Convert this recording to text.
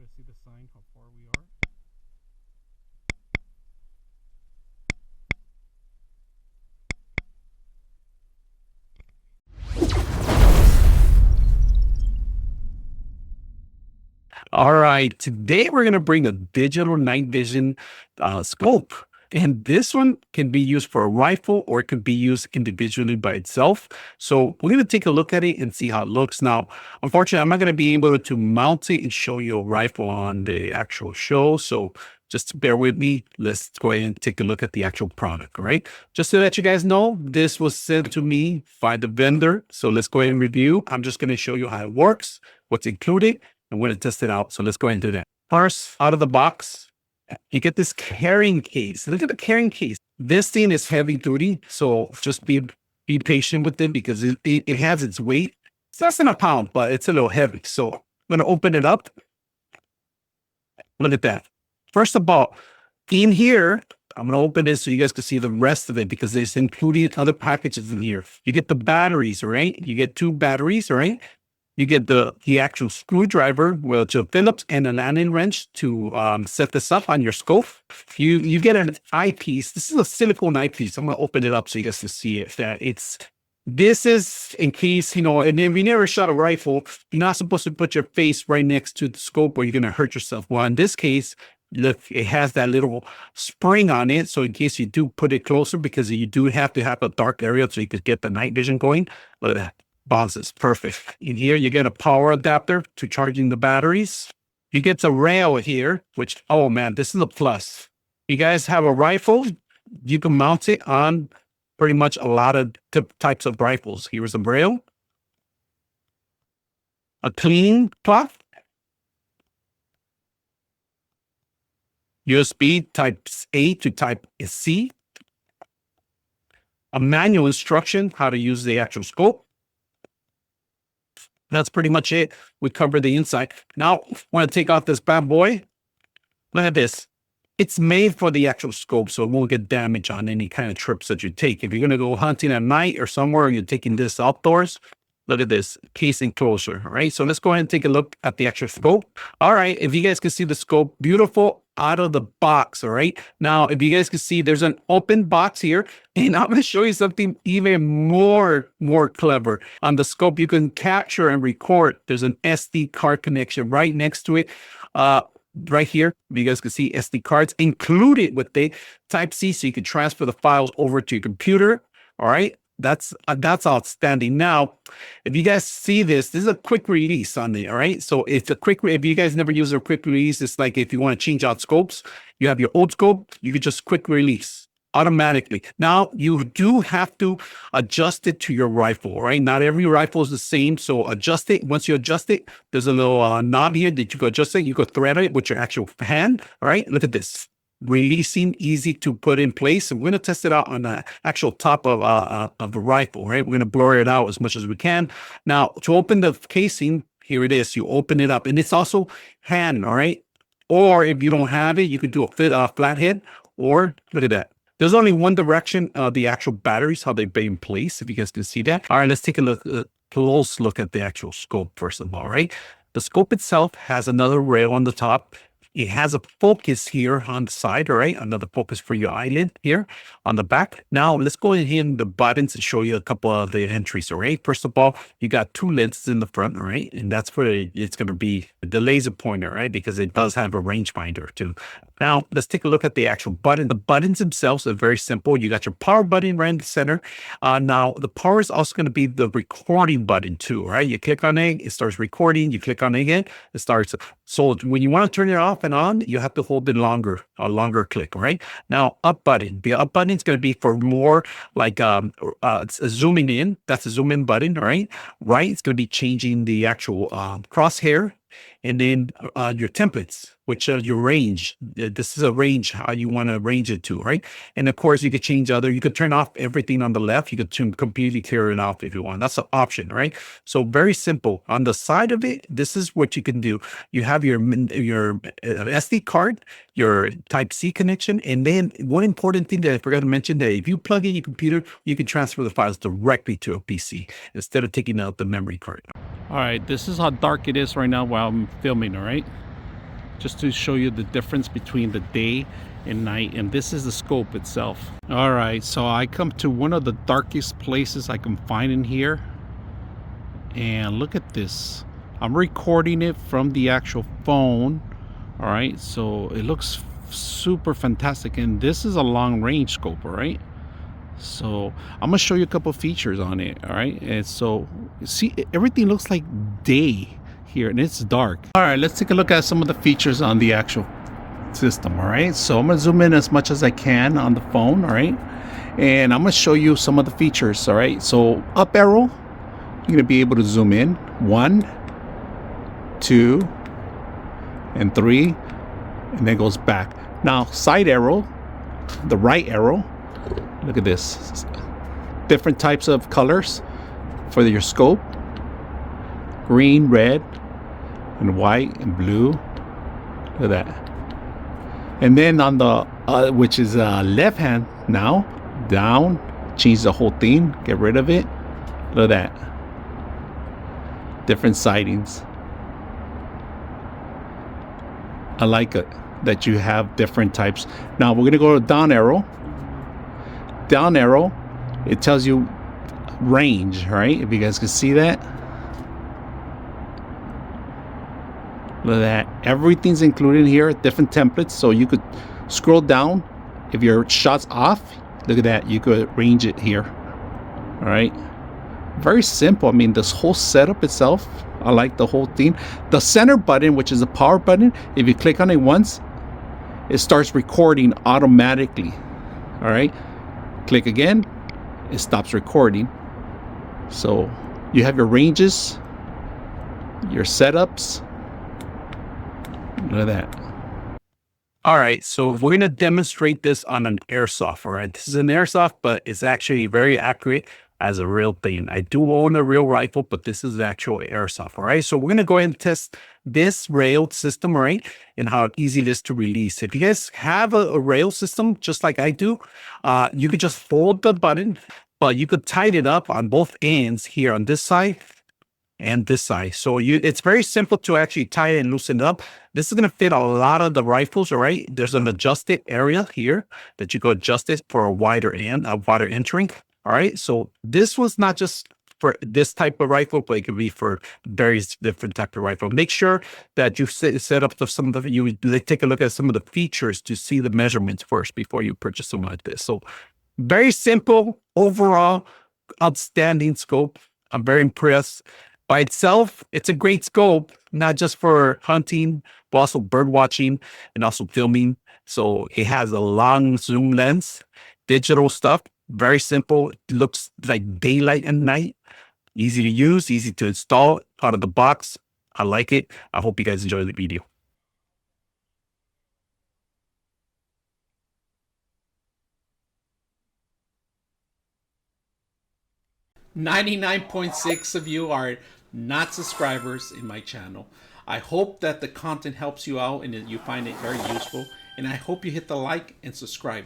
to see the sign, how far we are. All right, today we're going to bring a digital night vision scope. And this one can be used for a rifle or it could be used individually by itself. So we're going to take a look at it and see how it looks. Now, unfortunately, I'm not going to be able to mount it and show you a rifle on the actual show. So just bear with me. Let's go ahead and take a look at the actual product, all right? Just to let you guys know, this was sent to me by the vendor. So let's go ahead and review. I'm just going to show you how it works, what's included. I'm going to test it out. So let's go ahead and do that. First, out of the box, you get this carrying case. Look at the carrying case. This thing is heavy duty. So just be patient with it because it has its weight. It's less than a pound, but it's a little heavy. So I'm going to open it up. Look at that. First of all, in here, I'm going to open this so you guys can see the rest of it because there's included other packages in here. You get the batteries, all right? You get 2 batteries, all right? You get the actual screwdriver, which a Phillips and an Allen wrench to set this up on your scope. You get an eyepiece. This is a silicone eyepiece. I'm going to open it up so you guys can see it. This is in case, and if you never shot a rifle, you're not supposed to put your face right next to the scope or you're going to hurt yourself. Well, in this case, look, it has that little spring on it. So in case you do put it closer, because you do have to have a dark area so you could get the night vision going. Look at that. Bounces. Perfect. In here, you get a power adapter to charging the batteries. You get the rail here, which, oh man, this is a plus. You guys have a rifle, you can mount it on pretty much a lot of types of rifles. Here's a rail, a cleaning cloth, USB type A to type C, a manual instruction, how to use the actual scope. That's pretty much it. We covered the inside. Now, I want to take off this bad boy. Look at this. It's made for the actual scope, so it won't get damaged on any kind of trips that you take. If you're going to go hunting at night or somewhere, and you're taking this outdoors, look at this case enclosure, all right? So let's go ahead and take a look at the actual scope. All right, if you guys can see the scope, beautiful out of the box, all right? Now, if you guys can see, there's an open box here, and I'm gonna show you something even more clever. On the scope, you can capture and record. There's an SD card connection right next to it. Right here, you guys can see SD cards included with the type C, so you can transfer the files over to your computer, all right? That's outstanding. Now, if you guys see this is a quick release on it. All right. So if you guys never use a quick release, it's like if you want to change out scopes, you have your old scope, you could just quick release automatically. Now you do have to adjust it to your rifle. All right. Not every rifle is the same. So adjust it. Once you adjust it, there's a little knob here that you can adjust it. You can thread it with your actual hand. All right. Look at this. Releasing, easy to put in place. And we're going to test it out on the actual top of the rifle, right? We're going to blur it out as much as we can. Now, to open the casing, here it is. You open it up, and it's also hand, all right? Or if you don't have it, you could do a flathead, or look at that. There's only one direction, the actual batteries, how they've been in place, if you guys can see that. All right, let's take a close look at the actual scope, first of all, right? The scope itself has another rail on the top. It has a focus here on the side, all right? Another focus for your eyelid here on the back. Now, let's go ahead and hit the buttons and show you a couple of the entries, all right? First of all, you got 2 lenses in the front, all right? And that's for, it's going to be the laser pointer, right? Because it does have a rangefinder too. Now, let's take a look at the actual button. The buttons themselves are very simple. You got your power button right in the center. Now, the power is also going to be the recording button too, right? You click on it, it starts recording. You click on it again, it starts. So when you want to turn it off and on, you have to hold it a longer click, right? Now, up button. The up button is going to be for more like zooming in. That's a zoom in button, all right? Right, it's going to be changing the actual crosshair. And then your templates, which are your range. This is a range, how you want to range it to, right? And of course, you could change you could turn off everything on the left. You could completely clear it off if you want. That's an option, right? So very simple. On the side of it, this is what you can do. You have your SD card, your type C connection. And then one important thing that I forgot to mention, that if you plug in your computer, you can transfer the files directly to a PC instead of taking out the memory card. All right, this is how dark it is right now while I'm filming, all right? just to show you the difference between the day and night. And this is the scope itself. All right, so I come to one of the darkest places I can find in here, and look at this. I'm recording it from the actual phone. All right, so it looks super fantastic, and this is a long range scope. All right, so I'm gonna show you a couple features on it. All right, and so see, everything looks like day here, and it's dark. All right, let's take a look at some of the features on the actual system. All right, so I'm gonna zoom in as much as I can on the phone. All right, and I'm gonna show you some of the features. All right, so up arrow, you're gonna be able to zoom in 1, 2, and 3, and then goes back. Now side arrow, the right arrow, look at this, different types of colors for your scope: green, red, and white, and blue. Look at that. And then on the which is left hand, now down, change the whole theme, get rid of it. Look at that, different sightings. I like it that you have different types. Now we're gonna go to down arrow. Down arrow, it tells you range, right? If you guys can see that. Look at that. Everything's included here, different templates. So you could scroll down. If your shot's off, look at that. You could range it here. All right. Very simple. I mean, this whole setup itself, I like the whole thing. The center button, which is a power button, if you click on it once, it starts recording automatically. All right. Click again, it stops recording. So you have your ranges, your setups. Look at that. All right, so we're going to demonstrate this on an airsoft. All right, this is an airsoft, but it's actually very accurate as a real thing. I do own a real rifle, but this is actual airsoft. All right, so we're going to go ahead and test this rail system, right, and how easy it is to release. If you guys have a rail system just like I do, you could just fold the button, but you could tighten it up on both ends here on this side and this side. So it's very simple to actually tie it and loosen it up. This is going to fit a lot of the rifles. All right, there's an adjusted area here that you could adjust it for a wider end, a wider entering. All right, so this was not just for this type of rifle, but it could be for various different type of rifle. Make sure that you set up some of the, take a look at some of the features to see the measurements first before you purchase something like this. So very simple, overall, outstanding scope. I'm very impressed. By itself, it's a great scope, not just for hunting, but also bird watching and also filming. So it has a long zoom lens, digital stuff, very simple. It looks like daylight and night, easy to use, easy to install out of the box. I like it. I hope you guys enjoy the video. 99.6 of you are not subscribers in my channel. I hope that the content helps you out and that you find it very useful. And I hope you hit the like and subscribe.